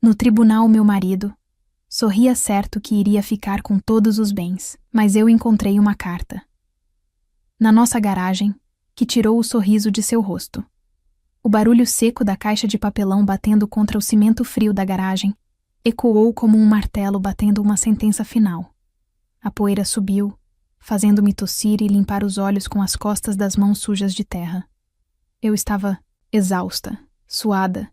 No tribunal, meu marido sorria certo que iria ficar com todos os bens, mas eu encontrei uma carta na nossa garagem que tirou o sorriso de seu rosto. O barulho seco da caixa de papelão batendo contra o cimento frio da garagem ecoou como um martelo batendo uma sentença final. A poeira subiu, fazendo-me tossir e limpar os olhos com as costas das mãos sujas de terra. Eu estava exausta, suada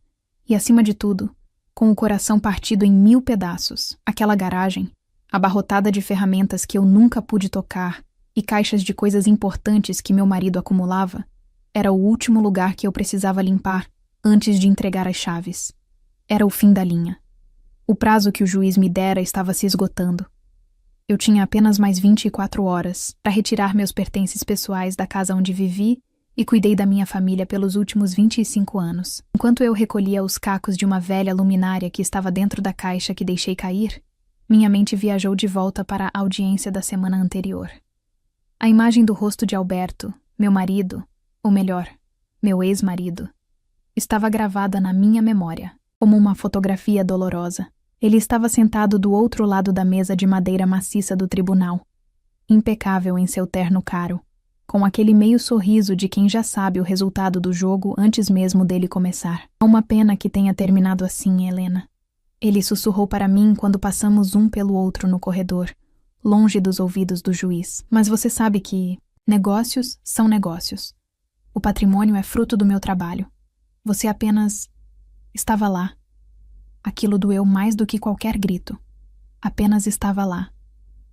e, acima de tudo, com o coração partido em 1000 pedaços. Aquela garagem, abarrotada de ferramentas que eu nunca pude tocar e caixas de coisas importantes que meu marido acumulava, era o último lugar que eu precisava limpar antes de entregar as chaves. Era o fim da linha. O prazo que o juiz me dera estava se esgotando. Eu tinha apenas mais 24 horas para retirar meus pertences pessoais da casa onde vivi e cuidei da minha família pelos últimos 25 anos. Enquanto eu recolhia os cacos de uma velha luminária que estava dentro da caixa que deixei cair, minha mente viajou de volta para a audiência da semana anterior. A imagem do rosto de Alberto, meu marido, ou melhor, meu ex-marido, estava gravada na minha memória, como uma fotografia dolorosa. Ele estava sentado do outro lado da mesa de madeira maciça do tribunal, impecável em seu terno caro, com aquele meio sorriso de quem já sabe o resultado do jogo antes mesmo dele começar. É uma pena que tenha terminado assim, Helena. Ele sussurrou para mim quando passamos um pelo outro no corredor, longe dos ouvidos do juiz. Mas você sabe que negócios são negócios. O patrimônio é fruto do meu trabalho. Você apenas estava lá. Aquilo doeu mais do que qualquer grito. Apenas estava lá.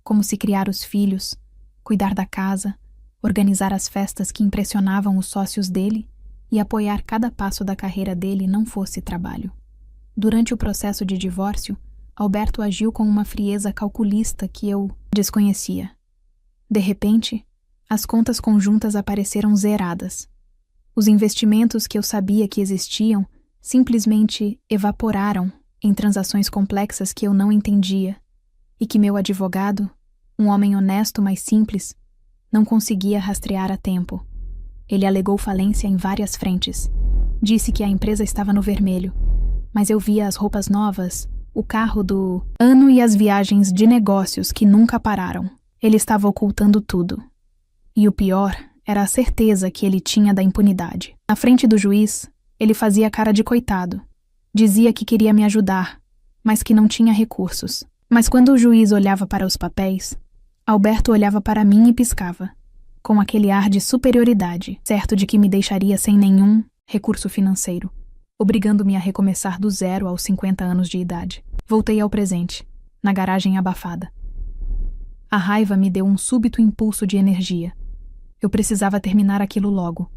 Como se criar os filhos, cuidar da casa, organizar as festas que impressionavam os sócios dele e apoiar cada passo da carreira dele não fosse trabalho. Durante o processo de divórcio, Alberto agiu com uma frieza calculista que eu desconhecia. De repente, as contas conjuntas apareceram zeradas. Os investimentos que eu sabia que existiam simplesmente evaporaram em transações complexas que eu não entendia e que meu advogado, um homem honesto mas simples, não conseguia rastrear a tempo. Ele alegou falência em várias frentes. Disse que a empresa estava no vermelho, mas eu via as roupas novas, o carro do ano e as viagens de negócios que nunca pararam. Ele estava ocultando tudo. E o pior era a certeza que ele tinha da impunidade. Na frente do juiz, ele fazia cara de coitado. Dizia que queria me ajudar, mas que não tinha recursos. Mas quando o juiz olhava para os papéis, Alberto olhava para mim e piscava, com aquele ar de superioridade, certo de que me deixaria sem nenhum recurso financeiro, obrigando-me a recomeçar do zero aos 50 anos de idade. Voltei ao presente, na garagem abafada. A raiva me deu um súbito impulso de energia. Eu precisava terminar aquilo logo.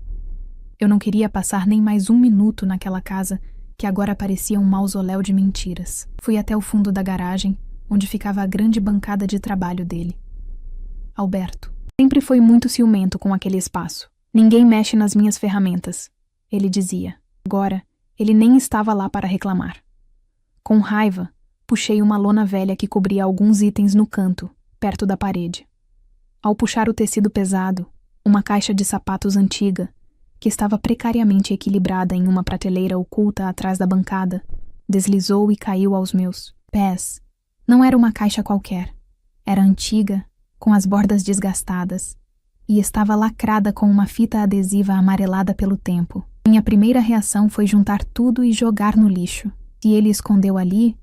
Eu não queria passar nem mais um minuto naquela casa que agora parecia um mausoléu de mentiras. Fui até o fundo da garagem, onde ficava a grande bancada de trabalho dele. Alberto sempre foi muito ciumento com aquele espaço. Ninguém mexe nas minhas ferramentas, ele dizia. Agora, ele nem estava lá para reclamar. Com raiva, puxei uma lona velha que cobria alguns itens no canto, perto da parede. Ao puxar o tecido pesado, uma caixa de sapatos antiga, que estava precariamente equilibrada em uma prateleira oculta atrás da bancada, deslizou e caiu aos meus pés. Não era uma caixa qualquer. Era antiga, com as bordas desgastadas, e estava lacrada com uma fita adesiva amarelada pelo tempo. Minha primeira reação foi juntar tudo e jogar no lixo. Se ele escondeu ali,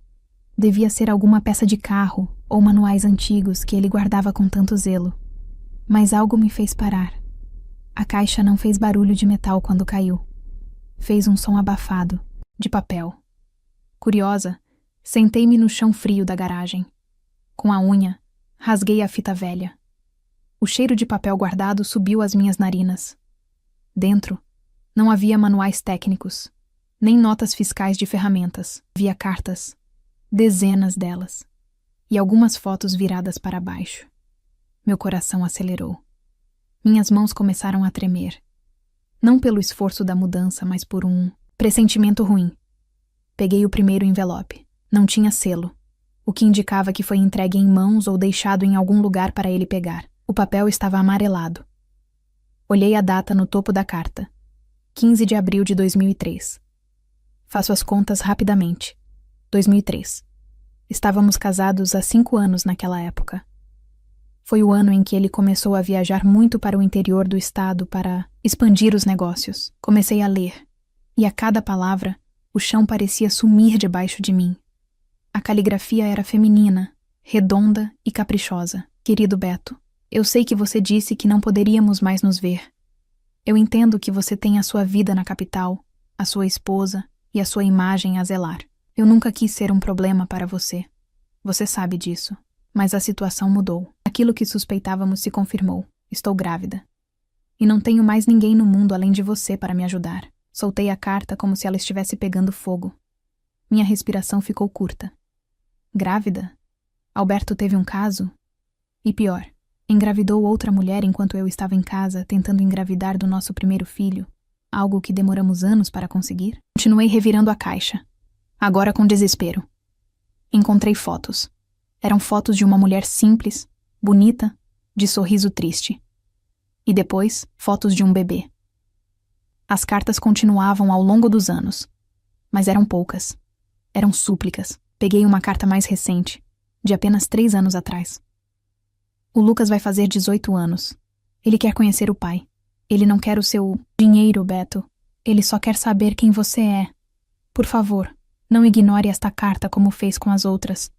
devia ser alguma peça de carro ou manuais antigos que ele guardava com tanto zelo. Mas algo me fez parar. A caixa não fez barulho de metal quando caiu. Fez um som abafado, de papel. Curiosa, sentei-me no chão frio da garagem. Com a unha, rasguei a fita velha. O cheiro de papel guardado subiu às minhas narinas. Dentro, não havia manuais técnicos, nem notas fiscais de ferramentas. Havia cartas, dezenas delas, e algumas fotos viradas para baixo. Meu coração acelerou. Minhas mãos começaram a tremer. Não pelo esforço da mudança, mas por um pressentimento ruim. Peguei o primeiro envelope. Não tinha selo, o que indicava que foi entregue em mãos ou deixado em algum lugar para ele pegar. O papel estava amarelado. Olhei a data no topo da carta. 15 de abril de 2003. Faço as contas rapidamente. 2003. Estávamos casados há 5 anos naquela época. Foi o ano em que ele começou a viajar muito para o interior do estado para expandir os negócios. Comecei a ler, e a cada palavra, o chão parecia sumir debaixo de mim. A caligrafia era feminina, redonda e caprichosa. Querido Beto, eu sei que você disse que não poderíamos mais nos ver. Eu entendo que você tem a sua vida na capital, a sua esposa e a sua imagem a zelar. Eu nunca quis ser um problema para você. Você sabe disso. Mas a situação mudou. Aquilo que suspeitávamos se confirmou. Estou grávida. E não tenho mais ninguém no mundo além de você para me ajudar. Soltei a carta como se ela estivesse pegando fogo. Minha respiração ficou curta. Grávida? Alberto teve um caso? E pior, engravidou outra mulher enquanto eu estava em casa tentando engravidar do nosso primeiro filho, algo que demoramos anos para conseguir? Continuei revirando a caixa, agora com desespero. Encontrei fotos. Eram fotos de uma mulher simples, bonita, de sorriso triste. E depois, fotos de um bebê. As cartas continuavam ao longo dos anos, mas eram poucas. Eram súplicas. Peguei uma carta mais recente, de apenas 3 anos atrás. O Lucas vai fazer 18 anos. Ele quer conhecer o pai. Ele não quer o seu dinheiro, Beto. Ele só quer saber quem você é. Por favor, não ignore esta carta como fez com as outras.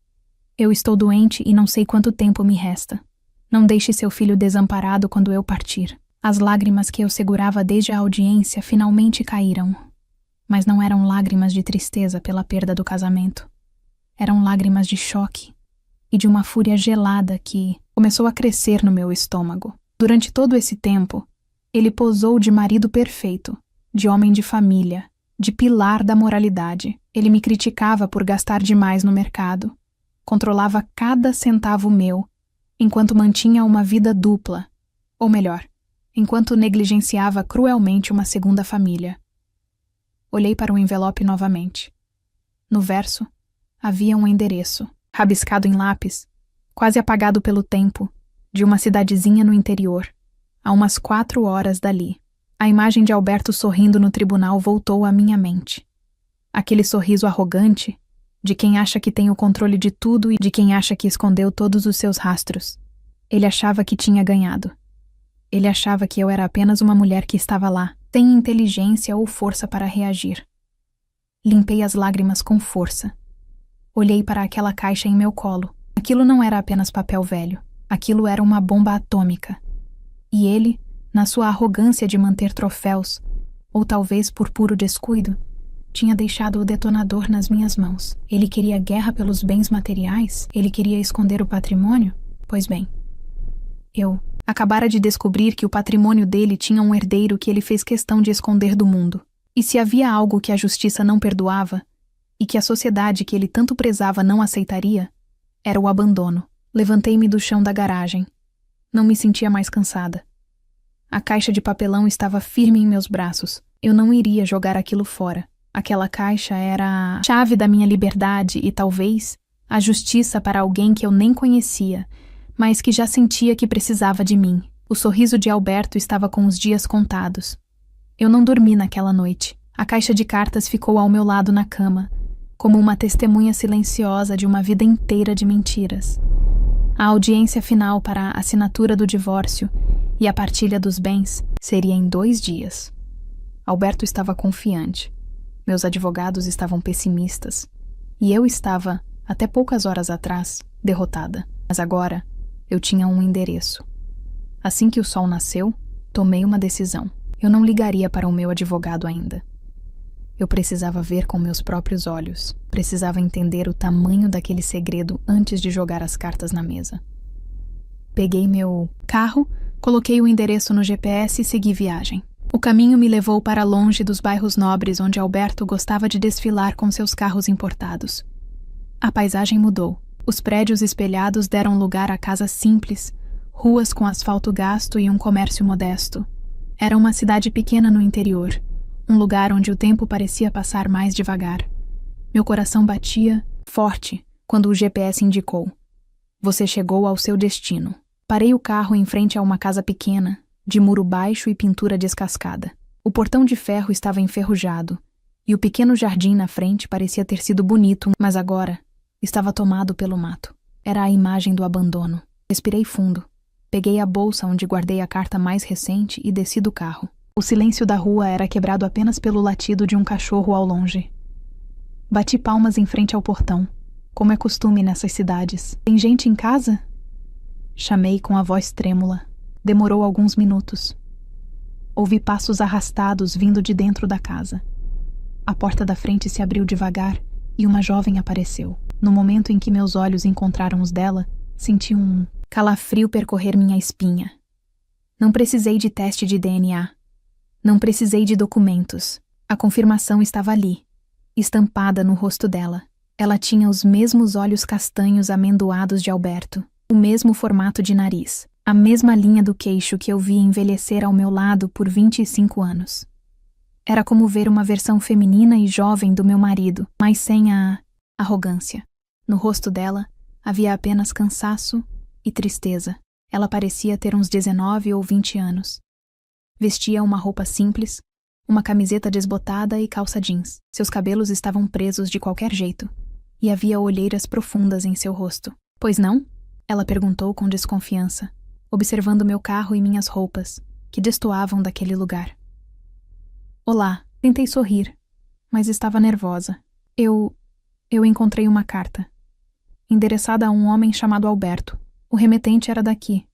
Eu estou doente e não sei quanto tempo me resta. Não deixe seu filho desamparado quando eu partir. As lágrimas que eu segurava desde a audiência finalmente caíram. Mas não eram lágrimas de tristeza pela perda do casamento. Eram lágrimas de choque e de uma fúria gelada que começou a crescer no meu estômago. Durante todo esse tempo, ele posou de marido perfeito, de homem de família, de pilar da moralidade. Ele me criticava por gastar demais no mercado. Controlava cada centavo meu, enquanto mantinha uma vida dupla. Ou melhor, enquanto negligenciava cruelmente uma segunda família. Olhei para o envelope novamente. No verso, havia um endereço, rabiscado em lápis, quase apagado pelo tempo, de uma cidadezinha no interior, a umas 4 horas dali. A imagem de Alberto sorrindo no tribunal voltou à minha mente. Aquele sorriso arrogante, de quem acha que tem o controle de tudo e de quem acha que escondeu todos os seus rastros. Ele achava que tinha ganhado. Ele achava que eu era apenas uma mulher que estava lá, sem inteligência ou força para reagir. Limpei as lágrimas com força. Olhei para aquela caixa em meu colo. Aquilo não era apenas papel velho. Aquilo era uma bomba atômica. E ele, na sua arrogância de manter troféus, ou talvez por puro descuido, tinha deixado o detonador nas minhas mãos. Ele queria guerra pelos bens materiais? Ele queria esconder o patrimônio? Pois bem, eu acabara de descobrir que o patrimônio dele tinha um herdeiro que ele fez questão de esconder do mundo. E se havia algo que a justiça não perdoava, e que a sociedade que ele tanto prezava não aceitaria, era o abandono. Levantei-me do chão da garagem. Não me sentia mais cansada. A caixa de papelão estava firme em meus braços. Eu não iria jogar aquilo fora. Aquela caixa era a chave da minha liberdade e talvez a justiça para alguém que eu nem conhecia, mas que já sentia que precisava de mim. O sorriso de Alberto estava com os dias contados. Eu não dormi naquela noite. A caixa de cartas ficou ao meu lado na cama, como uma testemunha silenciosa de uma vida inteira de mentiras. A audiência final para a assinatura do divórcio e a partilha dos bens seria em 2 dias. Alberto estava confiante. Meus advogados estavam pessimistas. E eu estava, até poucas horas atrás, derrotada. Mas agora, eu tinha um endereço. Assim que o sol nasceu, tomei uma decisão. Eu não ligaria para o meu advogado ainda. Eu precisava ver com meus próprios olhos. Precisava entender o tamanho daquele segredo antes de jogar as cartas na mesa. Peguei meu carro, coloquei o endereço no GPS e segui viagem. O caminho me levou para longe dos bairros nobres onde Alberto gostava de desfilar com seus carros importados. A paisagem mudou. Os prédios espelhados deram lugar a casas simples, ruas com asfalto gasto e um comércio modesto. Era uma cidade pequena no interior, um lugar onde o tempo parecia passar mais devagar. Meu coração batia forte quando o GPS indicou: "Você chegou ao seu destino." Parei o carro em frente a uma casa pequena, de muro baixo e pintura descascada. O portão de ferro estava enferrujado, E o pequeno jardim na frente parecia ter sido bonito, mas agora estava tomado pelo mato. Era a imagem do abandono. Respirei fundo. Peguei a bolsa onde guardei a carta mais recente e desci do carro. O silêncio da rua era quebrado apenas pelo latido de um cachorro ao longe. Bati palmas em frente ao portão, como é costume nessas cidades. Tem gente em casa? Chamei com a voz trêmula. Demorou alguns minutos. Ouvi passos arrastados vindo de dentro da casa. A porta da frente se abriu devagar e uma jovem apareceu. No momento em que meus olhos encontraram os dela, senti um calafrio percorrer minha espinha. Não precisei de teste de DNA. Não precisei de documentos. A confirmação estava ali, estampada no rosto dela. Ela tinha os mesmos olhos castanhos amendoados de Alberto, o mesmo formato de nariz, a mesma linha do queixo que eu vi envelhecer ao meu lado por 25 anos. Era como ver uma versão feminina e jovem do meu marido, mas sem a arrogância. No rosto dela havia apenas cansaço e tristeza. Ela parecia ter uns 19 ou 20 anos. Vestia uma roupa simples, uma camiseta desbotada e calça jeans. Seus cabelos estavam presos de qualquer jeito, e havia olheiras profundas em seu rosto. Pois não? Ela perguntou com desconfiança, observando meu carro e minhas roupas, que destoavam daquele lugar. Olá, tentei sorrir, mas estava nervosa. Eu encontrei uma carta, endereçada a um homem chamado Alberto. O remetente era daqui.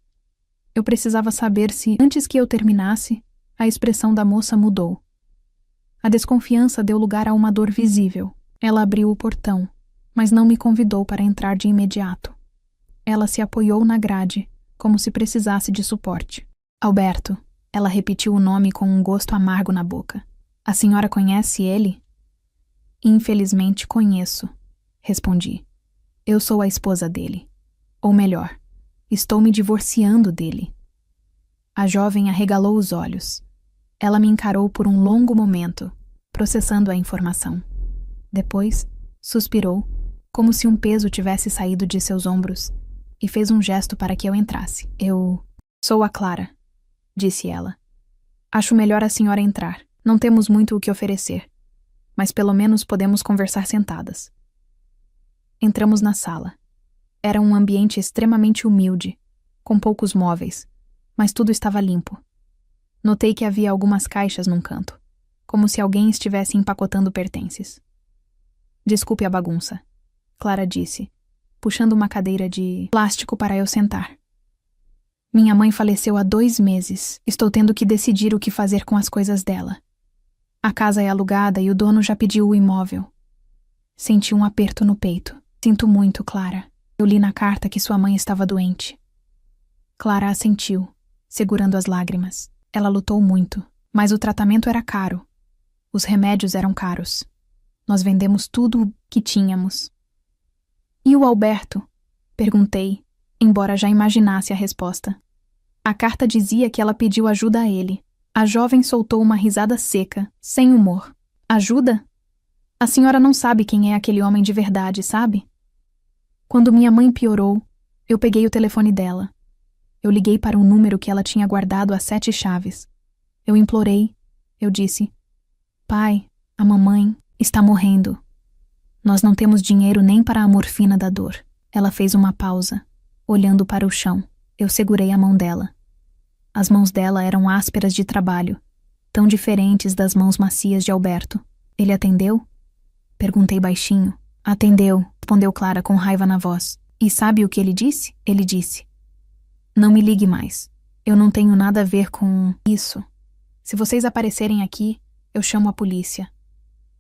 Eu precisava saber se, antes que eu terminasse, a expressão da moça mudou. A desconfiança deu lugar a uma dor visível. Ela abriu o portão, mas não me convidou para entrar de imediato. Ela se apoiou na grade, como se precisasse de suporte. Alberto, ela repetiu o nome com um gosto amargo na boca. A senhora conhece ele? Infelizmente conheço, respondi. Eu sou a esposa dele. Ou melhor, estou me divorciando dele. A jovem arregalou os olhos. Ela me encarou por um longo momento, processando a informação. Depois, suspirou, como se um peso tivesse saído de seus ombros, e fez um gesto para que eu entrasse. Eu sou a Clara, disse ela. Acho melhor a senhora entrar. Não temos muito o que oferecer, mas pelo menos podemos conversar sentadas. Entramos na sala. Era um ambiente extremamente humilde, com poucos móveis, mas tudo estava limpo. Notei que havia algumas caixas num canto, como se alguém estivesse empacotando pertences. Desculpe a bagunça, Clara disse, puxando uma cadeira de plástico para eu sentar. Minha mãe faleceu há 2 meses. Estou tendo que decidir o que fazer com as coisas dela. A casa é alugada e o dono já pediu o imóvel. Senti um aperto no peito. Sinto muito, Clara. Eu li na carta que sua mãe estava doente. Clara assentiu, segurando as lágrimas. Ela lutou muito, mas o tratamento era caro. Os remédios eram caros. Nós vendemos tudo o que tínhamos. E o Alberto? Perguntei, embora já imaginasse a resposta. A carta dizia que ela pediu ajuda a ele. A jovem soltou uma risada seca, sem humor. Ajuda? A senhora não sabe quem é aquele homem de verdade, sabe? Quando minha mãe piorou, eu peguei o telefone dela. Eu liguei para um número que ela tinha guardado a 7 chaves. Eu implorei. Eu disse: Pai, a mamãe está morrendo. Nós não temos dinheiro nem para a morfina da dor. Ela fez uma pausa, olhando para o chão. Eu segurei a mão dela. As mãos dela eram ásperas de trabalho, tão diferentes das mãos macias de Alberto. Ele atendeu? Perguntei baixinho. Atendeu, respondeu Clara com raiva na voz. E sabe o que ele disse? Ele disse: Não me ligue mais. Eu não tenho nada a ver com isso. Se vocês aparecerem aqui, eu chamo a polícia.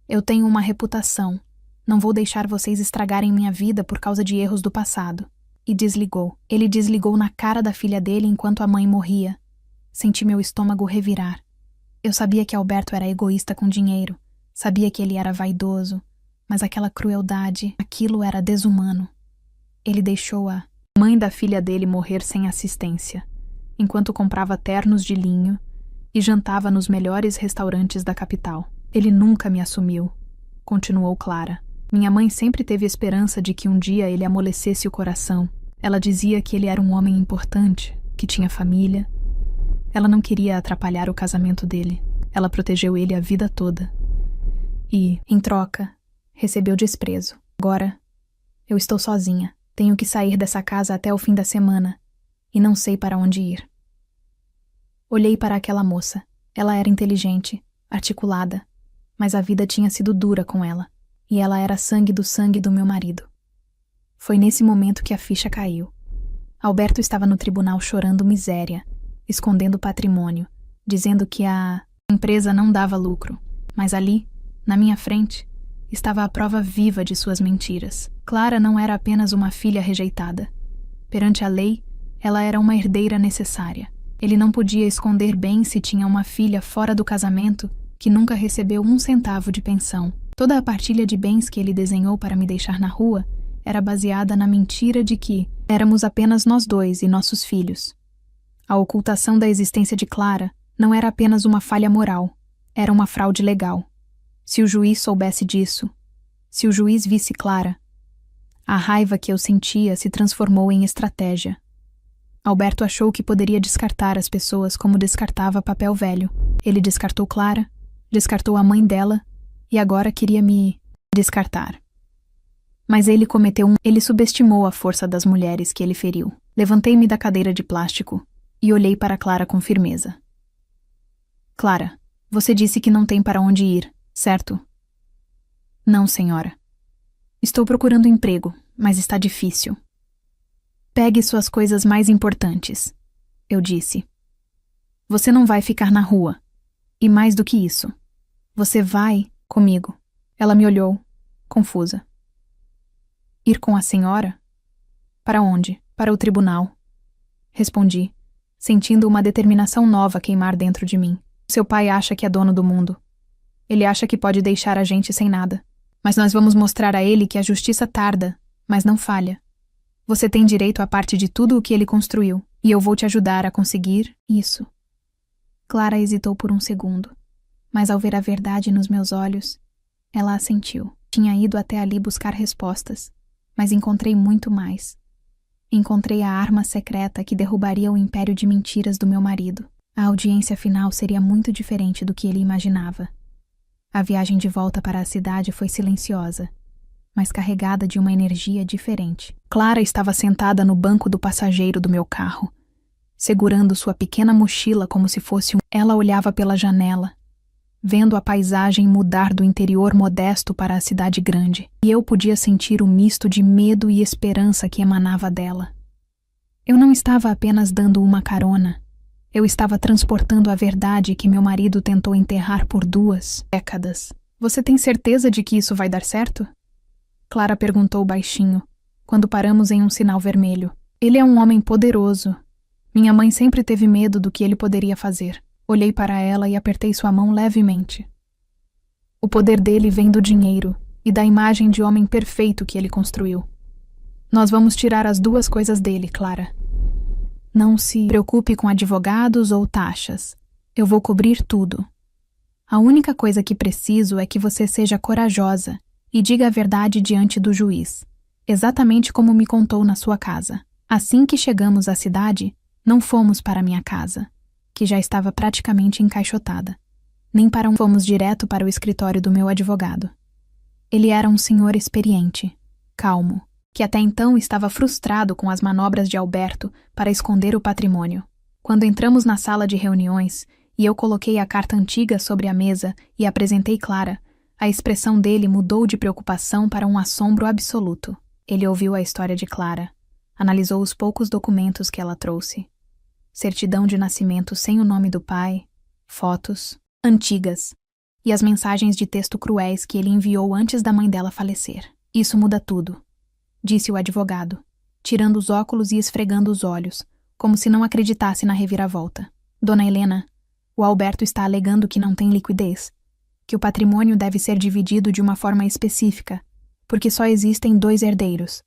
Eu tenho uma reputação. Não vou deixar vocês estragarem minha vida por causa de erros do passado. E desligou. Ele desligou na cara da filha dele enquanto a mãe morria. Senti meu estômago revirar. Eu sabia que Alberto era egoísta com dinheiro. Sabia que ele era vaidoso. Mas aquela crueldade, aquilo era desumano. Ele deixou a mãe da filha dele morrer sem assistência, enquanto comprava ternos de linho e jantava nos melhores restaurantes da capital. Ele nunca me assumiu, continuou Clara. Minha mãe sempre teve esperança de que um dia ele amolecesse o coração. Ela dizia que ele era um homem importante, que tinha família. Ela não queria atrapalhar o casamento dele. Ela protegeu ele a vida toda. e, em troca, recebeu desprezo. Agora, eu estou sozinha. Tenho que sair dessa casa até o fim da semana e não sei para onde ir. Olhei para aquela moça. Ela era inteligente, articulada, mas a vida tinha sido dura com ela, e ela era sangue do meu marido. Foi nesse momento que a ficha caiu. Alberto estava no tribunal chorando miséria, escondendo o patrimônio, dizendo que a empresa não dava lucro, mas ali, na minha frente, estava a prova viva de suas mentiras. Clara não era apenas uma filha rejeitada. Perante a lei, ela era uma herdeira necessária. Ele não podia esconder bem se tinha uma filha fora do casamento que nunca recebeu 1 centavo de pensão. Toda a partilha de bens que ele desenhou para me deixar na rua era baseada na mentira de que éramos apenas nós dois e nossos filhos. A ocultação da existência de Clara não era apenas uma falha moral, era uma fraude legal. Se o juiz soubesse disso, se o juiz visse Clara, a raiva que eu sentia se transformou em estratégia. Alberto achou que poderia descartar as pessoas como descartava papel velho. Ele descartou Clara, descartou a mãe dela e agora queria me descartar. Mas ele subestimou a força das mulheres que ele feriu. Levantei-me da cadeira de plástico e olhei para Clara com firmeza. Clara, você disse que não tem para onde ir, certo? Não, senhora. Estou procurando emprego, mas está difícil. Pegue suas coisas mais importantes, eu disse. Você não vai ficar na rua. E mais do que isso, você vai comigo. Ela me olhou, confusa. Ir com a senhora? Para onde? Para o tribunal. Respondi, sentindo uma determinação nova queimar dentro de mim. Seu pai acha que é dono do mundo. Ele acha que pode deixar a gente sem nada. Mas nós vamos mostrar a ele que a justiça tarda, mas não falha. Você tem direito a parte de tudo o que ele construiu, e eu vou te ajudar a conseguir isso. Clara hesitou por um segundo, mas ao ver a verdade nos meus olhos, ela assentiu. Tinha ido até ali buscar respostas, mas encontrei muito mais. Encontrei a arma secreta que derrubaria o império de mentiras do meu marido. A audiência final seria muito diferente do que ele imaginava. A viagem de volta para a cidade foi silenciosa, mas carregada de uma energia diferente. Clara estava sentada no banco do passageiro do meu carro, segurando sua pequena mochila como se fosse Ela olhava pela janela, vendo a paisagem mudar do interior modesto para a cidade grande, e eu podia sentir o misto de medo e esperança que emanava dela. Eu não estava apenas dando uma carona, eu estava transportando a verdade que meu marido tentou enterrar por 2 décadas. Você tem certeza de que isso vai dar certo? Clara perguntou baixinho, quando paramos em um sinal vermelho. Ele é um homem poderoso. Minha mãe sempre teve medo do que ele poderia fazer. Olhei para ela e apertei sua mão levemente. O poder dele vem do dinheiro e da imagem de homem perfeito que ele construiu. Nós vamos tirar as 2 coisas dele, Clara. Não se preocupe com advogados ou taxas. Eu vou cobrir tudo. A única coisa que preciso é que você seja corajosa e diga a verdade diante do juiz, exatamente como me contou na sua casa. Assim que chegamos à cidade, não fomos para minha casa, que já estava praticamente encaixotada, nem fomos direto para o escritório do meu advogado. Ele era um senhor experiente, calmo, que até então estava frustrado com as manobras de Alberto para esconder o patrimônio. Quando entramos na sala de reuniões e eu coloquei a carta antiga sobre a mesa e apresentei Clara, a expressão dele mudou de preocupação para um assombro absoluto. Ele ouviu a história de Clara, analisou os poucos documentos que ela trouxe. Certidão de nascimento sem o nome do pai, fotos antigas e as mensagens de texto cruéis que ele enviou antes da mãe dela falecer. Isso muda tudo, disse o advogado, tirando os óculos e esfregando os olhos, como se não acreditasse na reviravolta. Dona Helena, o Alberto está alegando que não tem liquidez, que o patrimônio deve ser dividido de uma forma específica, porque só existem 2 herdeiros,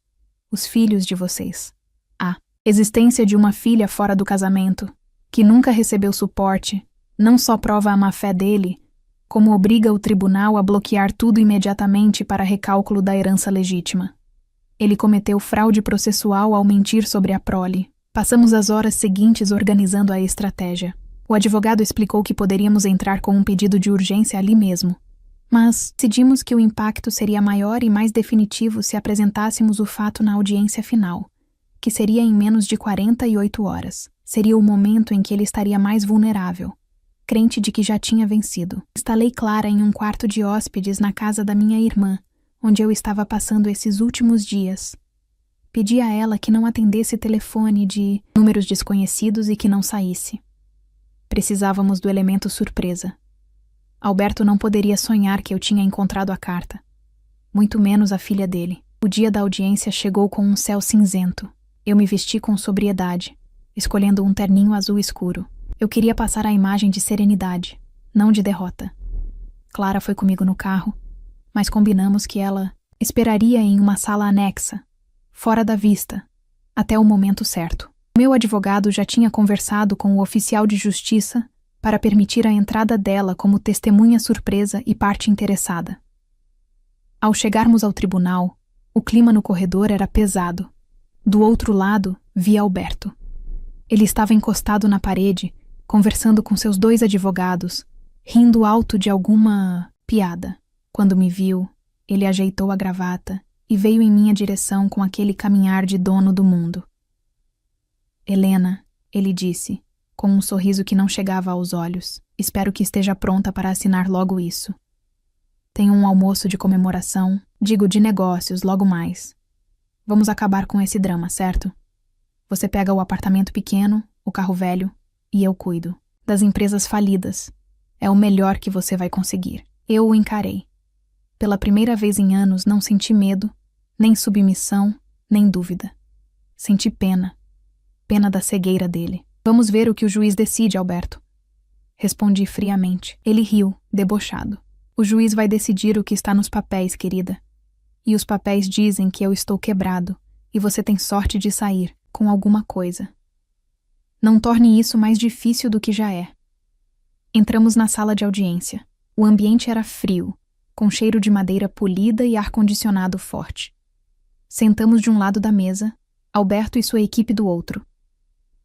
os filhos de vocês. A existência de uma filha fora do casamento, que nunca recebeu suporte, não só prova a má-fé dele, como obriga o tribunal a bloquear tudo imediatamente para recálculo da herança legítima. Ele cometeu fraude processual ao mentir sobre a prole. Passamos as horas seguintes organizando a estratégia. O advogado explicou que poderíamos entrar com um pedido de urgência ali mesmo, Mas decidimos que o impacto seria maior e mais definitivo se apresentássemos o fato na audiência final, que seria em menos de 48 horas. Seria o momento em que ele estaria mais vulnerável, crente de que já tinha vencido. Instalei Clara em um quarto de hóspedes na casa da minha irmã, onde eu estava passando esses últimos dias. Pedi a ela que não atendesse telefone de números desconhecidos e que não saísse. Precisávamos do elemento surpresa. Alberto não poderia sonhar que eu tinha encontrado a carta, muito menos a filha dele. O dia da audiência chegou com um céu cinzento. Eu me vesti com sobriedade, escolhendo um terninho azul escuro. Eu queria passar a imagem de serenidade, não de derrota. Clara foi comigo no carro, mas combinamos que ela esperaria em uma sala anexa, fora da vista, até o momento certo. Meu advogado já tinha conversado com o oficial de justiça para permitir a entrada dela como testemunha surpresa e parte interessada. Ao chegarmos ao tribunal, o clima no corredor era pesado. Do outro lado, vi Alberto. Ele estava encostado na parede, conversando com seus 2 advogados, rindo alto de alguma piada. Quando me viu, ele ajeitou a gravata e veio em minha direção com aquele caminhar de dono do mundo. Helena, ele disse, com um sorriso que não chegava aos olhos, espero que esteja pronta para assinar logo isso. Tenho um almoço de comemoração, digo de negócios, logo mais. Vamos acabar com esse drama, certo? Você pega o apartamento pequeno, o carro velho, e eu cuido das empresas falidas. É o melhor que você vai conseguir. Eu o encarei. Pela primeira vez em anos não senti medo, nem submissão, nem dúvida. Senti pena. Pena da cegueira dele. Vamos ver o que o juiz decide, Alberto. Respondi friamente. Ele riu, debochado. O juiz vai decidir o que está nos papéis, querida. E os papéis dizem que eu estou quebrado, e você tem sorte de sair com alguma coisa. Não torne isso mais difícil do que já é. Entramos na sala de audiência. O ambiente era frio, com cheiro de madeira polida e ar-condicionado forte. Sentamos de um lado da mesa, Alberto e sua equipe do outro.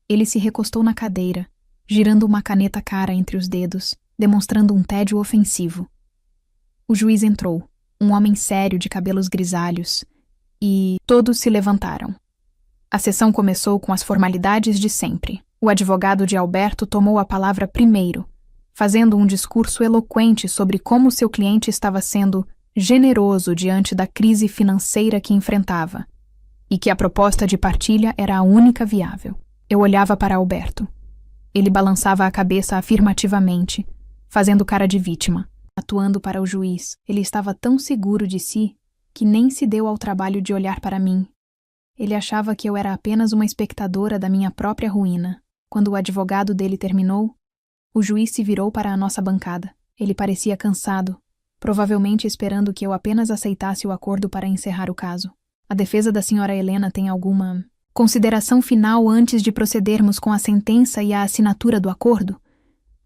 Ele se recostou na cadeira, girando uma caneta cara entre os dedos, demonstrando um tédio ofensivo. O juiz entrou, um homem sério de cabelos grisalhos, e todos se levantaram. A sessão começou com as formalidades de sempre. O advogado de Alberto tomou a palavra primeiro, fazendo um discurso eloquente sobre como seu cliente estava sendo generoso diante da crise financeira que enfrentava, e que a proposta de partilha era a única viável. Eu olhava para Alberto. Ele balançava a cabeça afirmativamente, fazendo cara de vítima. Atuando para o juiz, ele estava tão seguro de si que nem se deu ao trabalho de olhar para mim. Ele achava que eu era apenas uma espectadora da minha própria ruína. Quando o advogado dele terminou, o juiz se virou para a nossa bancada. Ele parecia cansado, provavelmente esperando que eu apenas aceitasse o acordo para encerrar o caso. A defesa da senhora Helena tem alguma consideração final antes de procedermos com a sentença e a assinatura do acordo?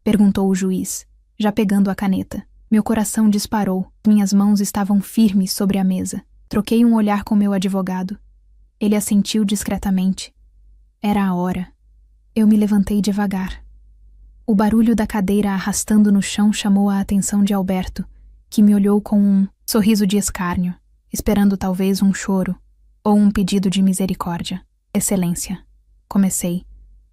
Perguntou o juiz, já pegando a caneta. Meu coração disparou. Minhas mãos estavam firmes sobre a mesa. Troquei um olhar com meu advogado. Ele assentiu discretamente. Era a hora. Eu me levantei devagar. O barulho da cadeira arrastando no chão chamou a atenção de Alberto, que me olhou com um sorriso de escárnio, esperando talvez um choro ou um pedido de misericórdia. Excelência, comecei,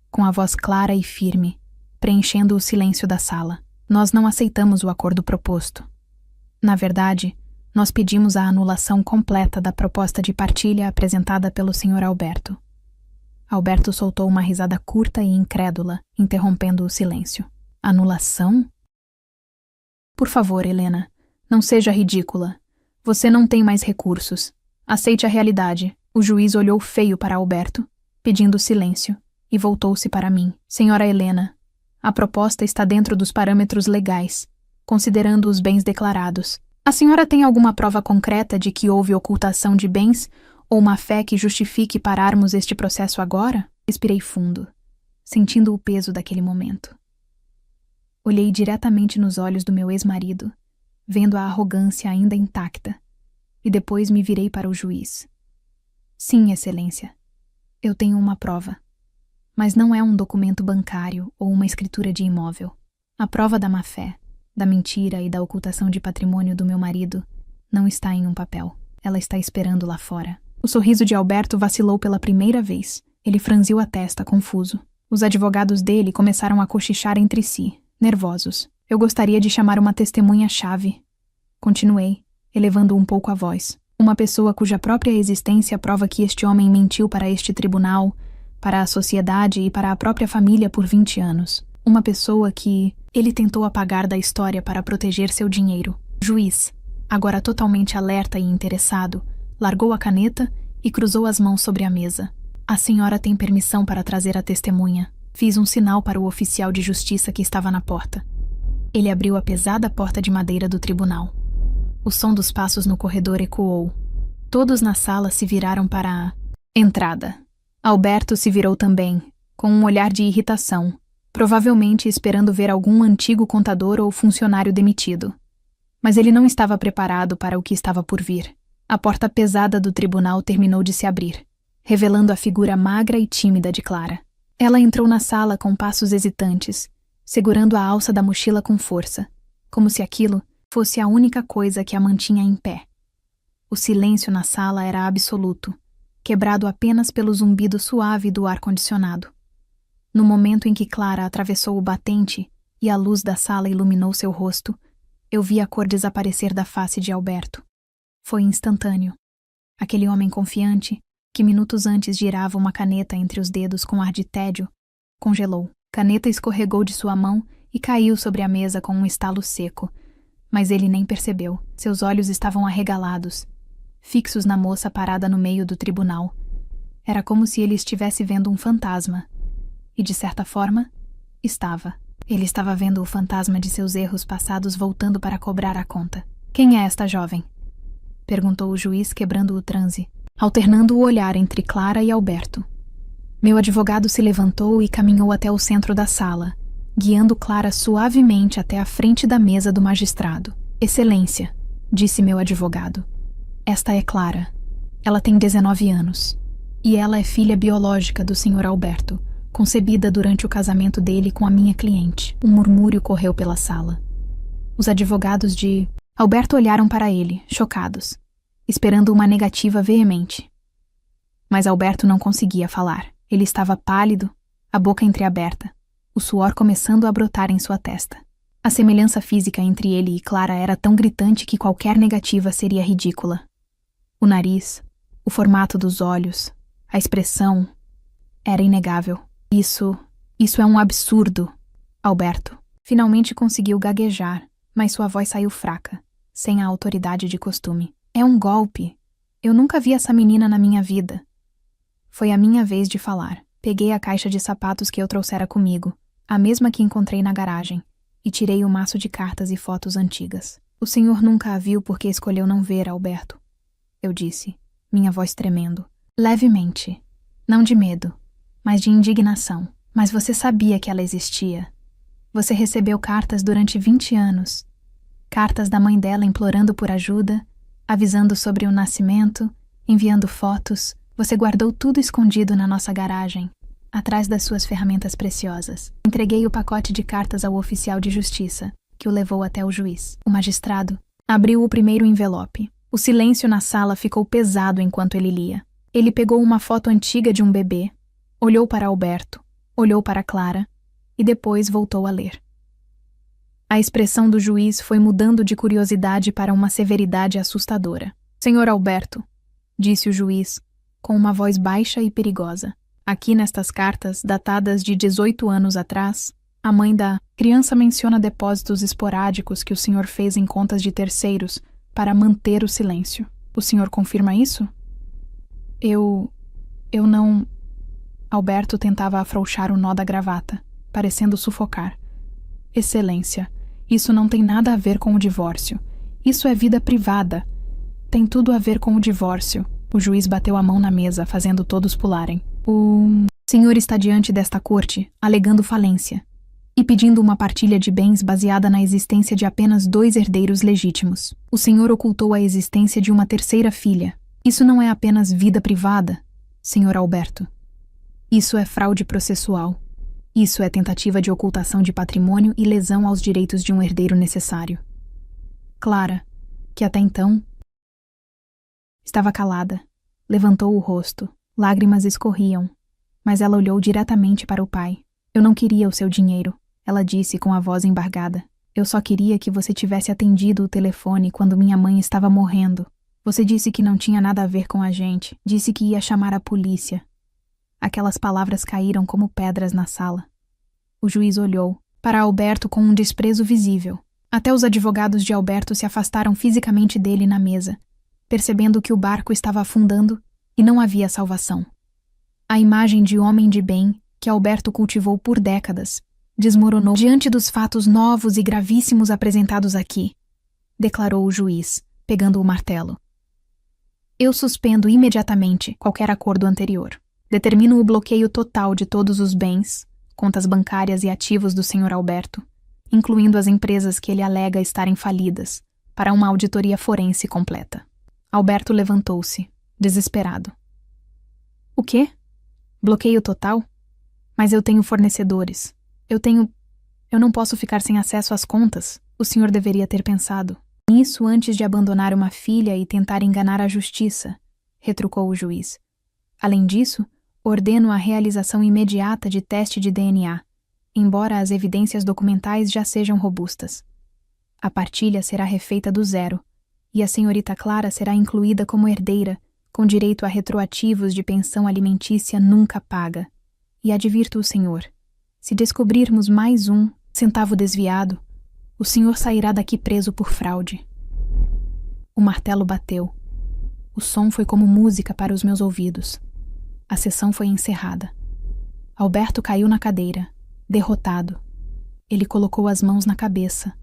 com a voz clara e firme, preenchendo o silêncio da sala. Nós não aceitamos o acordo proposto. Na verdade, nós pedimos a anulação completa da proposta de partilha apresentada pelo Sr. Alberto. Alberto soltou uma risada curta e incrédula, interrompendo o silêncio. Anulação? Por favor, Helena, não seja ridícula. Você não tem mais recursos. Aceite a realidade. O juiz olhou feio para Alberto, pedindo silêncio, e voltou-se para mim. Senhora Helena, a proposta está dentro dos parâmetros legais, considerando os bens declarados. A senhora tem alguma prova concreta de que houve ocultação de bens ou uma fé que justifique pararmos este processo agora? Respirei fundo, sentindo o peso daquele momento. Olhei diretamente nos olhos do meu ex-marido, vendo a arrogância ainda intacta, e depois me virei para o juiz. Sim, Excelência, eu tenho uma prova, mas não é um documento bancário ou uma escritura de imóvel. A prova da má-fé da mentira e da ocultação de patrimônio do meu marido não está em um papel. Ela está esperando lá fora. O sorriso de Alberto vacilou pela primeira vez. Ele franziu a testa, confuso. Os advogados dele começaram a cochichar entre si, nervosos. Eu gostaria de chamar uma testemunha-chave. Continuei, elevando um pouco a voz. Uma pessoa cuja própria existência prova que este homem mentiu para este tribunal, para a sociedade e para a própria família por 20 anos. Uma pessoa que ele tentou apagar da história para proteger seu dinheiro. O juiz, agora totalmente alerta e interessado, largou a caneta e cruzou as mãos sobre a mesa. A senhora tem permissão para trazer a testemunha. Fiz um sinal para o oficial de justiça que estava na porta. Ele abriu a pesada porta de madeira do tribunal. O som dos passos no corredor ecoou. Todos na sala se viraram para a entrada. Alberto se virou também, com um olhar de irritação, provavelmente esperando ver algum antigo contador ou funcionário demitido. Mas ele não estava preparado para o que estava por vir. A porta pesada do tribunal terminou de se abrir, revelando a figura magra e tímida de Clara. Ela entrou na sala com passos hesitantes, segurando a alça da mochila com força, como se aquilo fosse a única coisa que a mantinha em pé. O silêncio na sala era absoluto, quebrado apenas pelo zumbido suave do ar-condicionado. No momento em que Clara atravessou o batente e a luz da sala iluminou seu rosto, eu vi a cor desaparecer da face de Alberto. Foi instantâneo. Aquele homem confiante, que minutos antes girava uma caneta entre os dedos com ar de tédio, congelou. Caneta escorregou de sua mão e caiu sobre a mesa com um estalo seco, mas ele nem percebeu. Seus olhos estavam arregalados, fixos na moça parada no meio do tribunal. Era como se ele estivesse vendo um fantasma. E, de certa forma, estava. Ele estava vendo o fantasma de seus erros passados voltando para cobrar a conta. Quem é esta jovem? Perguntou o juiz, quebrando o transe, alternando o olhar entre Clara e Alberto. Meu advogado se levantou e caminhou até o centro da sala, guiando Clara suavemente até a frente da mesa do magistrado. Excelência, disse meu advogado. Esta é Clara. Ela tem 19 anos. E ela é filha biológica do Sr. Alberto, concebida durante o casamento dele com a minha cliente. Um murmúrio correu pela sala. Os advogados de Alberto olharam para ele, chocados, esperando uma negativa veemente. Mas Alberto não conseguia falar. Ele estava pálido, a boca entreaberta, o suor começando a brotar em sua testa. A semelhança física entre ele e Clara era tão gritante que qualquer negativa seria ridícula. O nariz, o formato dos olhos, a expressão... Era inegável. Isso é um absurdo. Alberto finalmente conseguiu gaguejar, mas sua voz saiu fraca, sem a autoridade de costume. É um golpe. Eu nunca vi essa menina na minha vida. Foi a minha vez de falar. Peguei a caixa de sapatos que eu trouxera comigo, a mesma que encontrei na garagem, e tirei o maço de cartas e fotos antigas. O senhor nunca a viu porque escolheu não ver, Alberto. Eu disse, minha voz tremendo. Levemente. Não de medo, mas de indignação. Mas você sabia que ela existia. Você recebeu cartas durante 20 anos. Cartas da mãe dela implorando por ajuda, avisando sobre o nascimento, enviando fotos. Você guardou tudo escondido na nossa garagem, atrás das suas ferramentas preciosas. Entreguei o pacote de cartas ao oficial de justiça, que o levou até o juiz. O magistrado abriu o primeiro envelope. O silêncio na sala ficou pesado enquanto ele lia. Ele pegou uma foto antiga de um bebê, olhou para Alberto, olhou para Clara e depois voltou a ler. A expressão do juiz foi mudando de curiosidade para uma severidade assustadora. Senhor Alberto, disse o juiz, com uma voz baixa e perigosa. Aqui nestas cartas, datadas de 18 anos atrás, a mãe da criança menciona depósitos esporádicos que o senhor fez em contas de terceiros para manter o silêncio. O senhor confirma isso? Eu não... Alberto tentava afrouxar o nó da gravata, parecendo sufocar. Excelência, isso não tem nada a ver com o divórcio. Isso é vida privada. Tem tudo a ver com o divórcio. O juiz bateu a mão na mesa, fazendo todos pularem. O senhor está diante desta corte, alegando falência, e pedindo uma partilha de bens baseada na existência de apenas 2 herdeiros legítimos. O senhor ocultou a existência de uma terceira filha. Isso não é apenas vida privada, senhor Alberto. Isso é fraude processual. Isso é tentativa de ocultação de patrimônio e lesão aos direitos de um herdeiro necessário. Clara, que até então estava calada, levantou o rosto. Lágrimas escorriam, mas ela olhou diretamente para o pai. Eu não queria o seu dinheiro, ela disse com a voz embargada. Eu só queria que você tivesse atendido o telefone quando minha mãe estava morrendo. Você disse que não tinha nada a ver com a gente, disse que ia chamar a polícia. Aquelas palavras caíram como pedras na sala. O juiz olhou para Alberto com um desprezo visível. Até os advogados de Alberto se afastaram fisicamente dele na mesa, percebendo que o barco estava afundando e não havia salvação. A imagem de homem de bem, que Alberto cultivou por décadas, desmoronou diante dos fatos novos e gravíssimos apresentados aqui, declarou o juiz, pegando o martelo. Eu suspendo imediatamente qualquer acordo anterior. Determino o bloqueio total de todos os bens, contas bancárias e ativos do Sr. Alberto, incluindo as empresas que ele alega estarem falidas, para uma auditoria forense completa. Alberto levantou-se, desesperado. O quê? Bloqueio total? Mas eu tenho fornecedores. Eu não posso ficar sem acesso às contas. O senhor deveria ter pensado nisso antes de abandonar uma filha e tentar enganar a justiça, retrucou o juiz. Além disso, ordeno a realização imediata de teste de DNA, embora as evidências documentais já sejam robustas. A partilha será refeita do zero, e a senhorita Clara será incluída como herdeira, com direito a retroativos de pensão alimentícia nunca paga. E advirto o senhor, se descobrirmos mais um centavo desviado, o senhor sairá daqui preso por fraude. O martelo bateu. O som foi como música para os meus ouvidos. A sessão foi encerrada. Alberto caiu na cadeira, derrotado. Ele colocou as mãos na cabeça,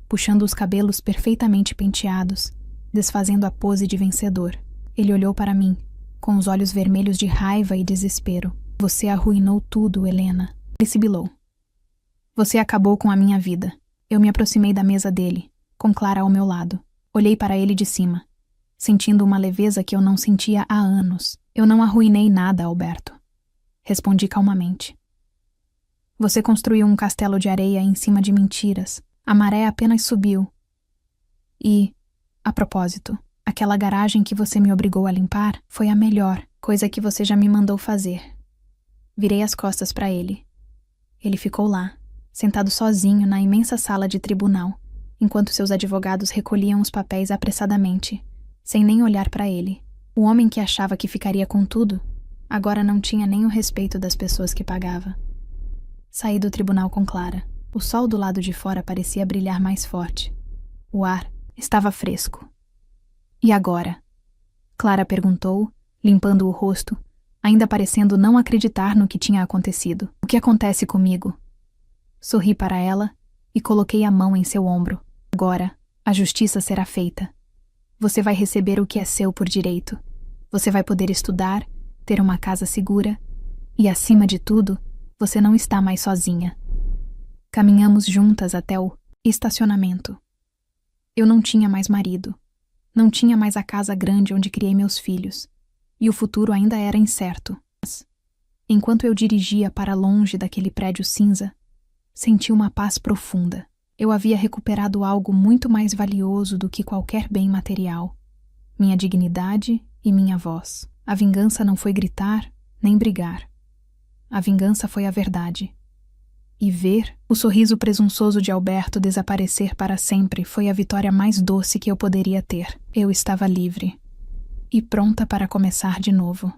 puxando os cabelos perfeitamente penteados, desfazendo a pose de vencedor. Ele olhou para mim, com os olhos vermelhos de raiva e desespero. Você arruinou tudo, Helena. Ele sibilou. Você acabou com a minha vida. Eu me aproximei da mesa dele, com Clara ao meu lado. Olhei para ele de cima, sentindo uma leveza que eu não sentia há anos. Eu não arruinei nada, Alberto. Respondi calmamente. Você construiu um castelo de areia em cima de mentiras. A maré apenas subiu. E, a propósito, aquela garagem que você me obrigou a limpar foi a melhor coisa que você já me mandou fazer. Virei as costas para ele. Ele ficou lá, sentado sozinho na imensa sala de tribunal, enquanto seus advogados recolhiam os papéis apressadamente, sem nem olhar para ele. O homem que achava que ficaria com tudo, agora não tinha nem o respeito das pessoas que pagava. Saí do tribunal com Clara. O sol do lado de fora parecia brilhar mais forte. O ar estava fresco. E agora? Clara perguntou, limpando o rosto, ainda parecendo não acreditar no que tinha acontecido. O que acontece comigo? Sorri para ela e coloquei a mão em seu ombro. Agora, a justiça será feita. Você vai receber o que é seu por direito. Você vai poder estudar, ter uma casa segura e, acima de tudo, você não está mais sozinha. Caminhamos juntas até o estacionamento. Eu não tinha mais marido. Não tinha mais a casa grande onde criei meus filhos. E o futuro ainda era incerto. Mas, enquanto eu dirigia para longe daquele prédio cinza, senti uma paz profunda. Eu havia recuperado algo muito mais valioso do que qualquer bem material. Minha dignidade e minha voz. A vingança não foi gritar, nem brigar. A vingança foi a verdade. E ver o sorriso presunçoso de Alberto desaparecer para sempre foi a vitória mais doce que eu poderia ter. Eu estava livre. E pronta para começar de novo.